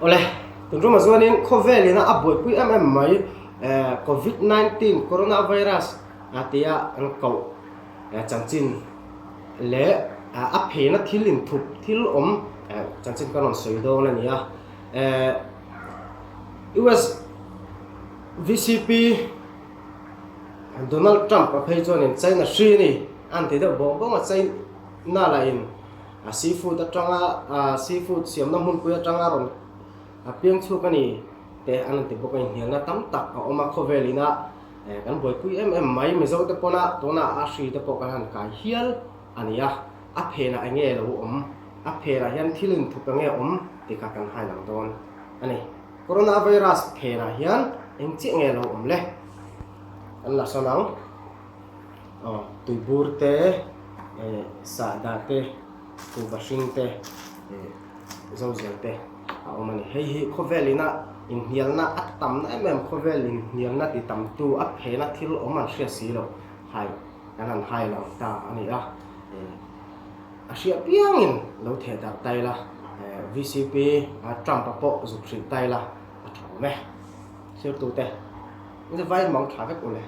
ole tun ruma zuanin khovelina aboi pui mai covid-19 coronavirus atia an ko changchin le a phena thilin thup thil changchin kanon soido na nia US VCP Donald Trump a phei chuan in China shi ni an ti de bong bong a China na la in seafood atanga seafood siam na mun pui atanga ron a piang chu kani te an ti bokai hian na tam tak a oma khovelina kan boi pui mai me zo te pona tona a shi te pokan han kai hial ania a phena ange lo a phena hian thilin thup ange ti ka kan hai lang don ani coronavirus phena hian eng chi nge lo le an la sanang tuibur te sa da te tu bashing te zo zel te a omani hei khovelina in hialna atam na khovelin hialna ti tam tu a phena thil oman sia si lo hai kanan hai lo ta ani a sia piangin lo the da tai la VCP Trump po zuk thri tai la a thau me sir tu te ni vai mong tha ka ko le